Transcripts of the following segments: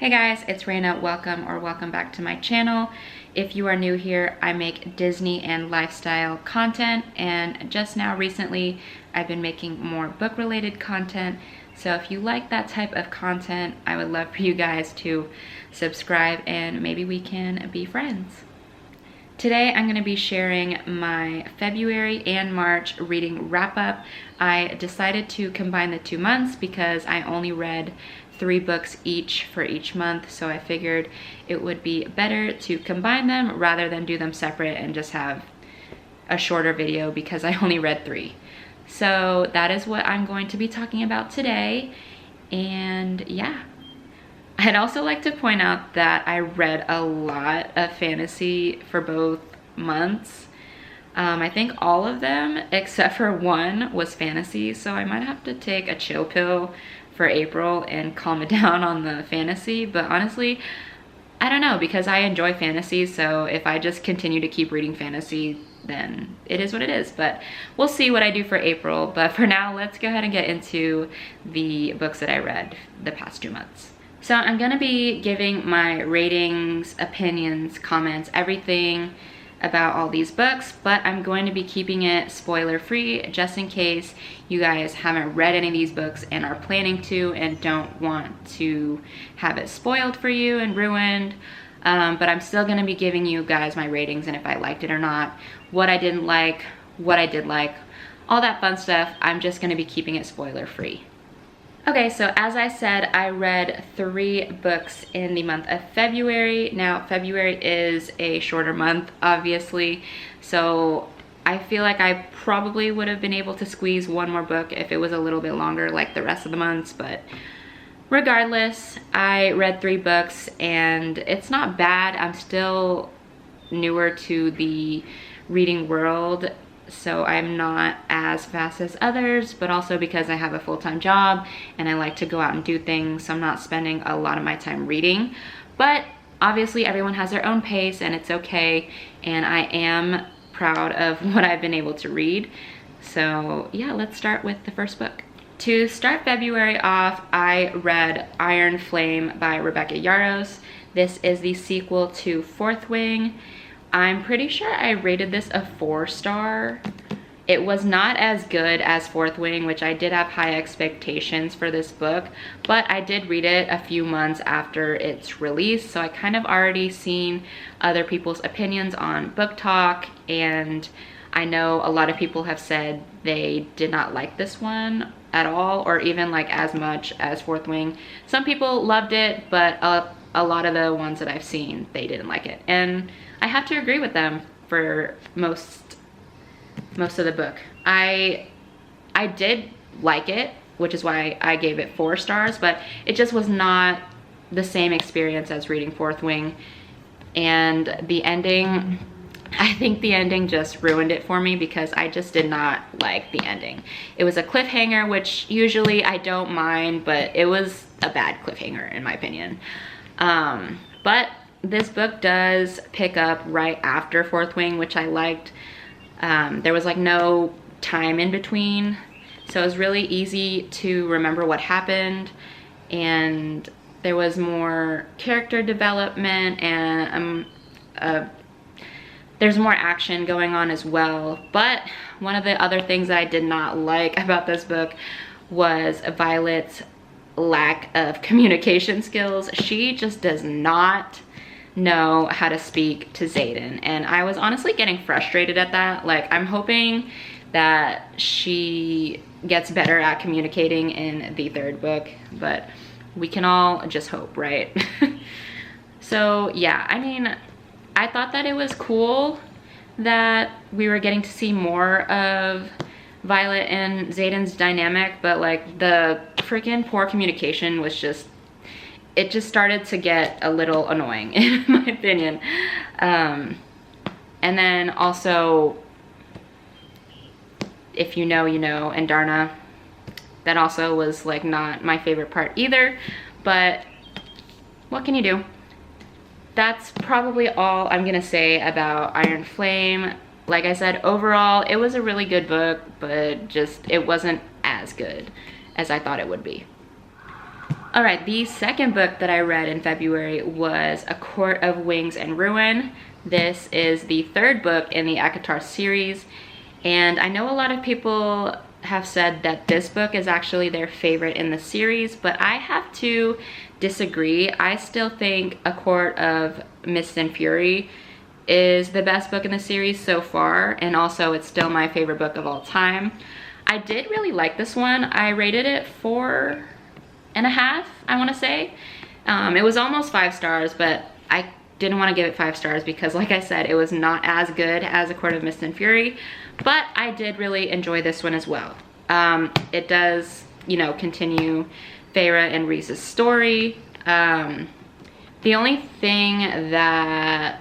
Hey guys, it's Raina. Welcome back to my channel. If you are new here, I make Disney and lifestyle content, and just now recently I've been making more book related content. So if you like that type of content, I would love for you guys to subscribe and maybe we can be friends. Today I'm going to be sharing my February and March reading wrap up. I decided to combine the 2 months because I only read 3 books each for each month, so I figured it would be better to combine them rather than do them separate and just have a shorter video because I only read 3. So that is what I'm going to be talking about today, and yeah. I'd also like to point out that I read a lot of fantasy for both months. I think all of them except for one was fantasy, so I might have to take a chill pill for April and calm it down on the fantasy. But honestly, I don't know, because I enjoy fantasy, so if I just continue to keep reading fantasy, then it is what it is. But we'll see what I do for April. But for now, let's go ahead and get into the books that I read the past 2 months. So I'm gonna be giving my ratings, opinions, comments, everything about all these books, but I'm going to be keeping it spoiler free just in case you guys haven't read any of these books and are planning to and don't want to have it spoiled for you and ruined. But I'm still gonna be giving you guys my ratings and if I liked it or not, what I didn't like, what I did like, all that fun stuff. I'm just gonna be keeping it spoiler free. Okay, so as I said, I read 3 books in the month of February. Now, February is a shorter month, obviously, so I feel like I probably would have been able to squeeze 1 more book if it was a little bit longer like the rest of the months, but regardless, I read 3 books and it's not bad. I'm still newer to the reading world, so I'm not as fast as others, but also because I have a full-time job and I like to go out and do things, so I'm not spending a lot of my time reading. But obviously everyone has their own pace and it's okay, and I am proud of what I've been able to read. So yeah, let's start with the first book. To start February off, I read Iron Flame by Rebecca Yarros. This is the sequel to Fourth Wing. I'm pretty sure I rated this a 4-star. It was not as good as Fourth Wing, which I did have high expectations for this book, but I did read it a few months after its release, so I kind of already seen other people's opinions on Book Talk, and I know a lot of people have said they did not like this one at all, or even like as much as Fourth Wing. Some people loved it, but a lot of the ones that I've seen, they didn't like it. And I have to agree with them for most of the book. I did like it, which is why I gave it 4 stars, but it just was not the same experience as reading Fourth Wing. And the ending, I think the ending just ruined it for me because I just did not like the ending. It was a cliffhanger, which usually I don't mind, but it was a bad cliffhanger in my opinion. But this book does pick up right after Fourth Wing, which I liked. There was like no time in between, so it was really easy to remember what happened, and there was more character development and there's more action going on as well. But one of the other things that I did not like about this book was Violet's lack of communication skills. She just does not know how to speak to Xaden, and I was honestly getting frustrated at that. Like, I'm hoping that she gets better at communicating in the 3rd book, but we can all just hope, right? So yeah, I mean, I thought that it was cool that we were getting to see more of Violet and Xaden's dynamic, but like the freaking poor communication was just, it just started to get a little annoying in my opinion. And then also, if you know, you know, and Darna, that also was like not my favorite part either, but what can you do? That's probably all I'm gonna say about Iron Flame. Like I said, overall, it was a really good book, but just, it wasn't as good as I thought it would be. All right, the second book that I read in February was A Court of Wings and Ruin. This is the third book in the ACOWAR series, and I know a lot of people have said that this book is actually their favorite in the series, but I have to disagree. I still think A Court of Mist and Fury is the best book in the series so far, and also it's still my favorite book of all time. I did really like this one. I rated it 4.5, I want to say. It was almost 5 stars, but I didn't want to give it 5 stars because, like I said, it was not as good as A Court of Mist and Fury, but I did really enjoy this one as well. It does, you know, continue Feyre and Rhys's story. The only thing that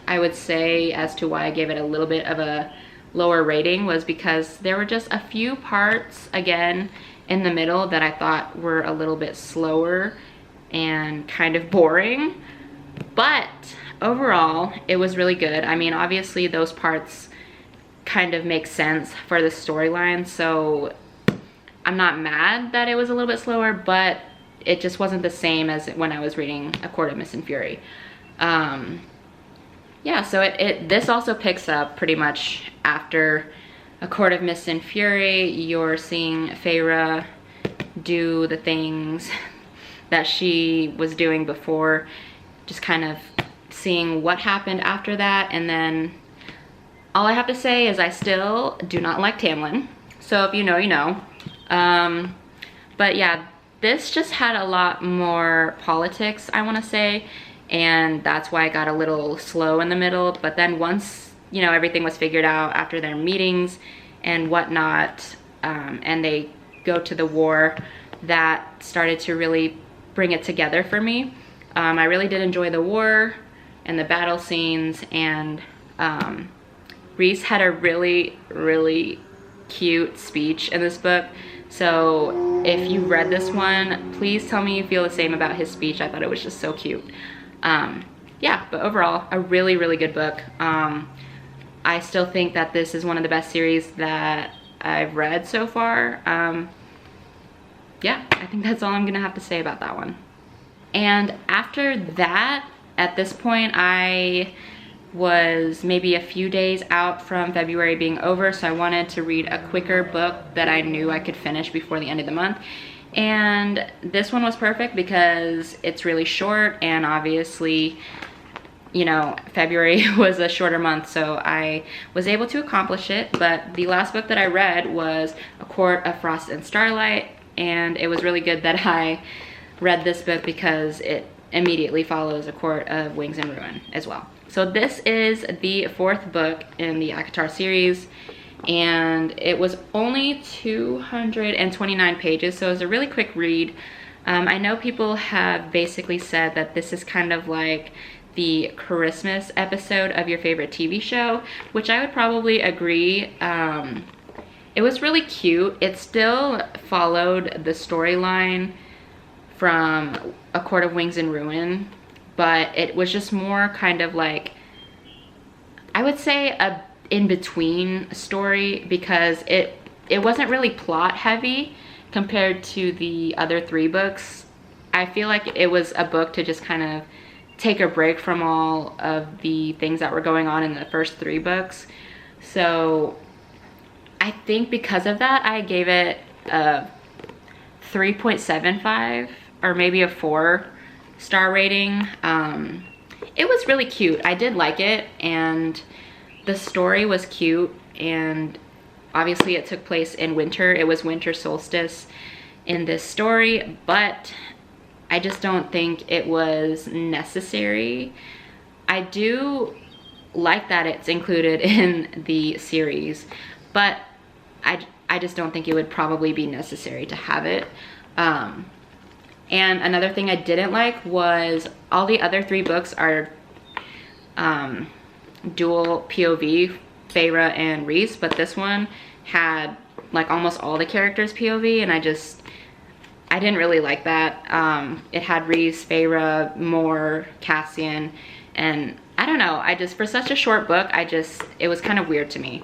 I would say as to why I gave it a little bit of a lower rating was because there were just a few parts, again, in the middle that I thought were a little bit slower and kind of boring. But overall, it was really good. I mean, obviously those parts kind of make sense for the storyline, so I'm not mad that it was a little bit slower, but it just wasn't the same as when I was reading A Court of Mist and Fury. Yeah, so this also picks up pretty much after A Court of Mist and Fury. You're seeing Feyre do the things that she was doing before, just kind of seeing what happened after that. And then all I have to say is I still do not like Tamlin. So if you know, you know. But yeah, this just had a lot more politics, I want to say, and that's why I got a little slow in the middle. But then once, you know, everything was figured out after their meetings and whatnot, and they go to the war, that started to really bring it together for me. I really did enjoy the war and the battle scenes, and Rhys had a really, really cute speech in this book. So if you read this one, please tell me you feel the same about his speech. I thought it was just so cute. Yeah, but overall, a really, really good book. I still think that this is one of the best series that I've read so far. Yeah, I think that's all I'm gonna have to say about that one. And after that, at this point, I was maybe a few days out from February being over, so I wanted to read a quicker book that I knew I could finish before the end of the month. And this one was perfect because it's really short, and obviously, you know, February was a shorter month, so I was able to accomplish it. But the last book that I read was A Court of Frost and Starlight, and it was really good that I read this book because it immediately follows A Court of Wings and Ruin as well. So this is the 4th book in the ACOWAR series, and it was only 229 pages, so it was a really quick read. I know people have basically said that this is kind of like the Christmas episode of your favorite TV show, which I would probably agree. It was really cute. It still followed the storyline from A Court of Wings and Ruin, but it was just more kind of like, I would say, a in-between story, because it wasn't really plot heavy compared to the other 3 books. I feel like it was a book to just kind of take a break from all of the things that were going on in the first 3 books. So I think because of that, I gave it a 3.75 or maybe a 4-star rating. It was really cute. I did like it, and the story was cute, and obviously it took place in winter. It was winter solstice in this story, but I just don't think it was necessary. I do like that it's included in the series, but I just don't think it would probably be necessary to have it. And another thing I didn't like was all the other 3 books are dual POV, Feyre and Rhys, but this one had like almost all the characters POV, and I didn't really like that. It had Rhys, Feyre, Mor, Cassian, and I don't know, for such a short book, it was kind of weird to me.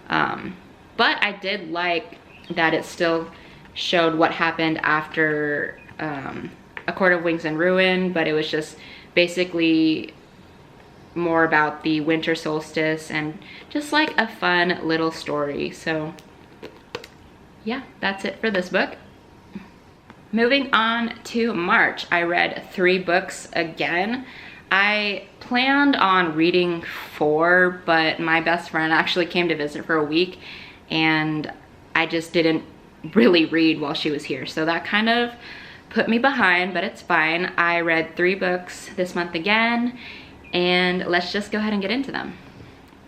But I did like that it still showed what happened after A Court of Wings and Ruin, but it was just basically more about the winter solstice and just like a fun little story. So yeah, that's it for this book. Moving on to March, I read 3 books again. I planned on reading 4, but my best friend actually came to visit for a week and I just didn't really read while she was here. So that kind of put me behind, but it's fine. I read 3 books this month again, and let's just go ahead and get into them.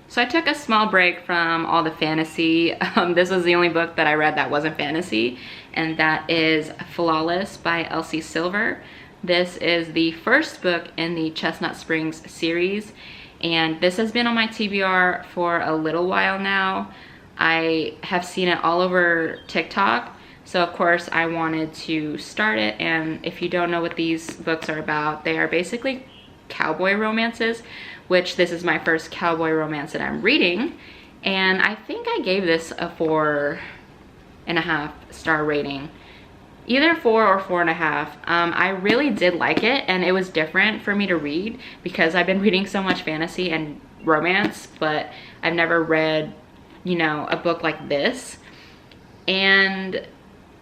So I took a small break from all the fantasy. This was the only book that I read that wasn't fantasy, and that is Flawless by Elsie Silver. This is the first book in the Chestnut Springs series, and this has been on my TBR for a little while now. I have seen it all over TikTok, so of course I wanted to start it. And if you don't know what these books are about, they are basically cowboy romances, which this is my first cowboy romance that I'm reading, and I think I gave this a 4.5 star rating, either 4 or 4.5. I really did like it, and it was different for me to read because I've been reading so much fantasy and romance, but I've never read, you know, a book like this, and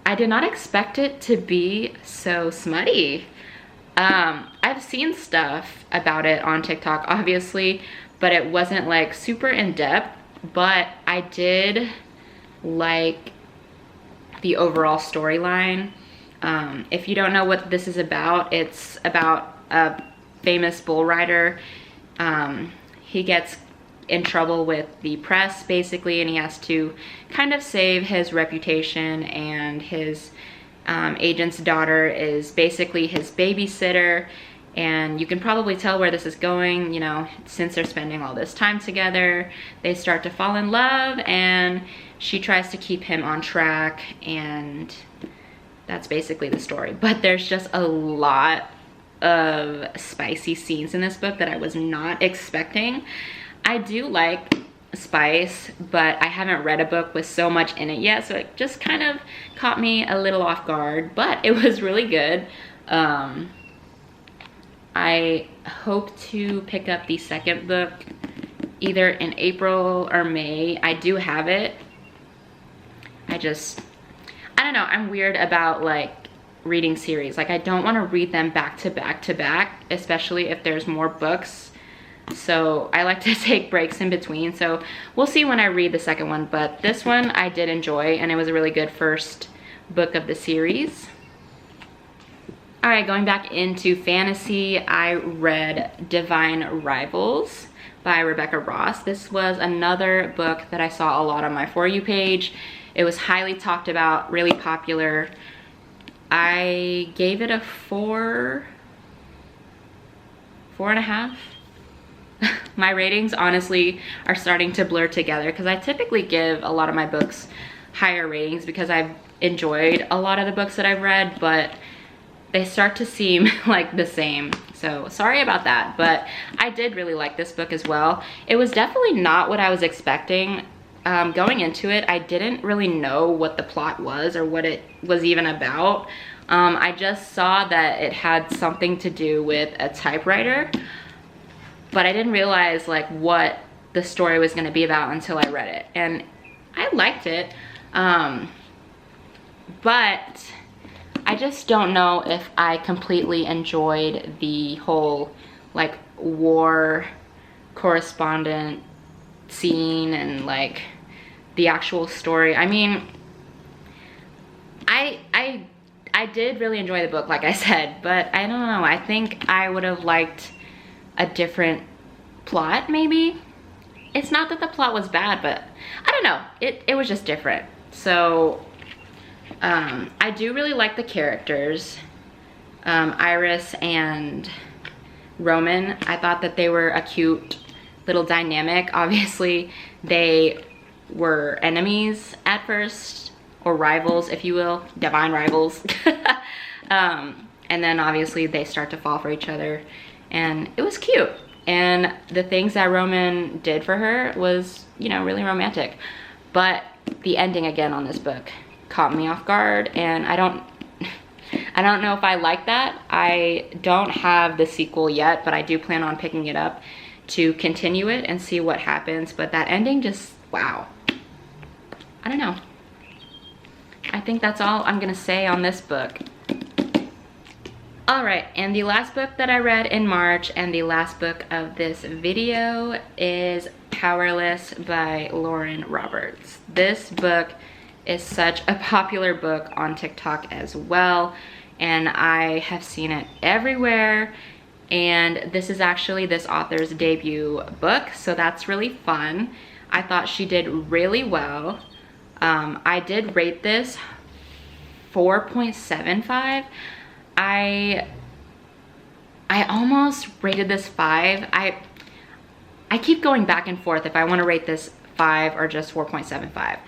I did not expect it to be so smutty. I've seen stuff about it on TikTok, obviously, but it wasn't like super in-depth, but I did like the overall storyline. If you don't know what this is about, it's about a famous bull rider. He gets in trouble with the press basically, and he has to kind of save his reputation, and his agent's daughter is basically his babysitter, and you can probably tell where this is going. You know, since they're spending all this time together, they start to fall in love, and she tries to keep him on track, and that's basically the story. But there's just a lot of spicy scenes in this book that I was not expecting. I do like spice, but I haven't read a book with so much in it yet, so it just kind of caught me a little off guard, but it was really good. I hope to pick up the second book either in April or May. I do have it. I don't know, I'm weird about like reading series. Like, I don't want to read them back to back to back, especially if there's more books. So I like to take breaks in between. So we'll see when I read the second one, but this one I did enjoy, and it was a really good first book of the series. All right, going back into fantasy, I read Divine Rivals by Rebecca Ross. This was another book that I saw a lot on my For You page. It was highly talked about, really popular. I gave it a 4.5. My ratings honestly are starting to blur together because I typically give a lot of my books higher ratings because I've enjoyed a lot of the books that I've read, but they start to seem like the same. So sorry about that, but I did really like this book as well. It was definitely not what I was expecting. Going into it, I didn't really know what the plot was or what it was even about. I just saw that it had something to do with a typewriter, but I didn't realize like what the story was going to be about until I read it, and I liked it, but I just don't know if I completely enjoyed the whole like war correspondent scene and like the actual story. I mean, I did really enjoy the book, like I said, but I don't know, I think I would have liked a different plot maybe. It's not that the plot was bad, but I don't know, it was just different. So I do really like the characters, Iris and Roman. I thought that they were a cute little dynamic. Obviously they were enemies at first, or rivals if you will, divine rivals. And then obviously they start to fall for each other, and it was cute. And the things that Roman did for her was, you know, really romantic. But the ending again on this book caught me off guard, and I I don't know if I like that. I don't have the sequel yet, but I do plan on picking it up to continue it and see what happens. But that ending just, wow. I don't know. I think that's all I'm gonna say on this book. All right, and the last book that I read in March and the last book of this video is Powerless by Lauren Roberts. This book is such a popular book on TikTok as well, and I have seen it everywhere. And this is actually this author's debut book, so that's really fun. I thought she did really well. I did rate this 4.75. I almost rated this 5. I keep going back and forth if I want to rate this 5 or just 4.75.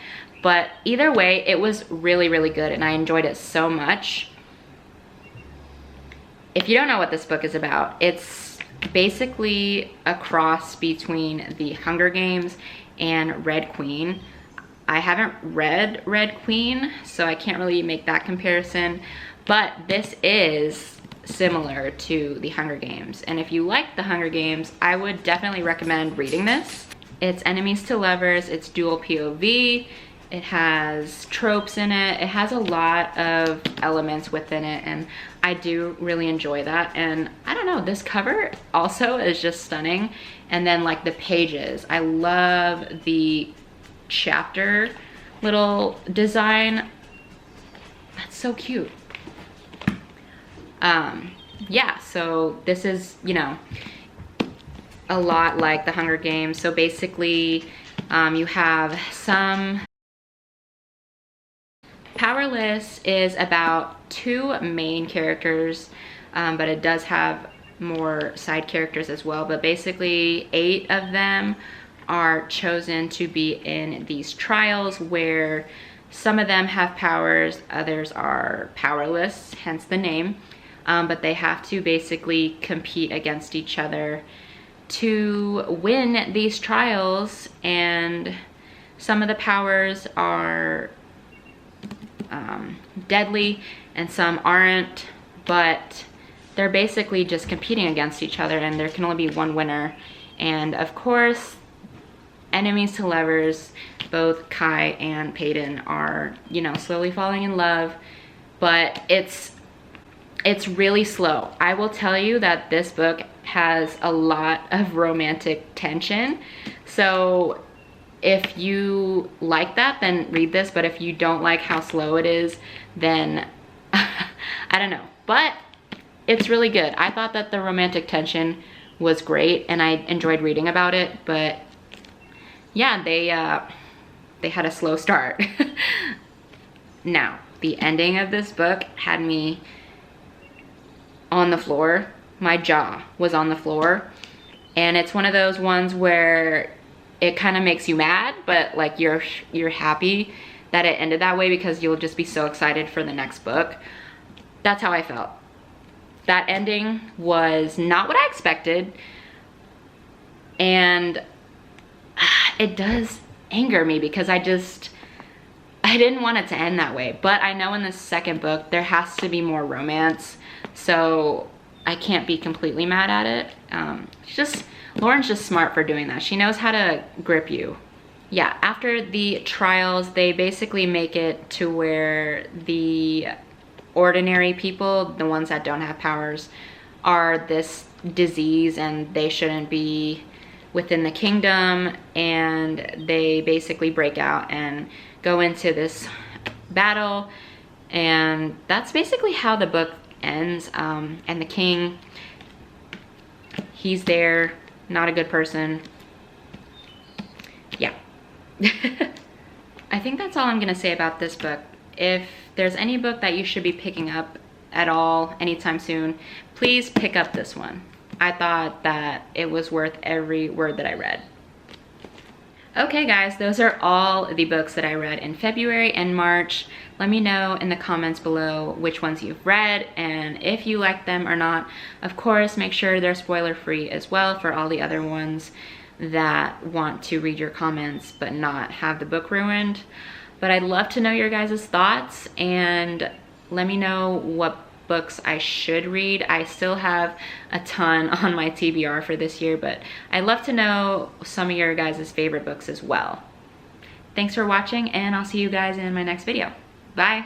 But either way, it was really, really good and I enjoyed it so much. If you don't know what this book is about, it's basically a cross between the Hunger Games and Red Queen. I haven't read Red Queen, so I can't really make that comparison, but this is similar to the Hunger Games. And if you like the Hunger Games, I would definitely recommend reading this. It's enemies to lovers, it's dual POV, it has tropes in it, it has a lot of elements within it, and I do really enjoy that. And I don't know, this cover also is just stunning. And then like the pages, I love the chapter little design. That's so cute. Yeah, so this is, you know, a lot like the Hunger Games. So basically, you have some... Powerless is about 2 main characters, but it does have more side characters as well. But basically 8 of them are chosen to be in these trials where some of them have powers, others are powerless, hence the name. But they have to basically compete against each other to win these trials, and some of the powers are deadly and some aren't, but they're basically just competing against each other, and there can only be one winner. And of course, enemies to lovers, both Kai and Peyton are, you know, slowly falling in love, but it's really slow. I will tell you that this book has a lot of romantic tension. So if you like that, then read this. But if you don't like how slow it is, then I don't know. But it's really good. I thought that the romantic tension was great and I enjoyed reading about it. But yeah, they had a slow start. Now, the ending of this book had me on the floor. My jaw was on the floor. And it's one of those ones where it kind of makes you mad, but like you're happy that it ended that way because you'll just be so excited for the next book. That's how I felt. That ending was not what I expected, and it does anger me because I didn't want it to end that way. But I know in the second book there has to be more romance, so I can't be completely mad at it. Lauren's just smart for doing that. She knows how to grip you. Yeah, after the trials, they basically make it to where the ordinary people, the ones that don't have powers, are this disease and they shouldn't be within the kingdom, and they basically break out and go into this battle, and that's basically how the book ends. And the king, he's there, not a good person. Yeah. I think that's all I'm gonna say about this book. If there's any book that you should be picking up at all anytime soon, please pick up this one. I thought that it was worth every word that I read. Okay guys, those are all the books that I read in February and March. Let me know in the comments below which ones you've read and if you like them or not. Of course, make sure they're spoiler free as well for all the other ones that want to read your comments but not have the book ruined. But I'd love to know your guys' thoughts, and let me know what books I should read. I still have a ton on my TBR for this year, but I'd love to know some of your guys' favorite books as well. Thanks for watching, and I'll see you guys in my next video. Bye.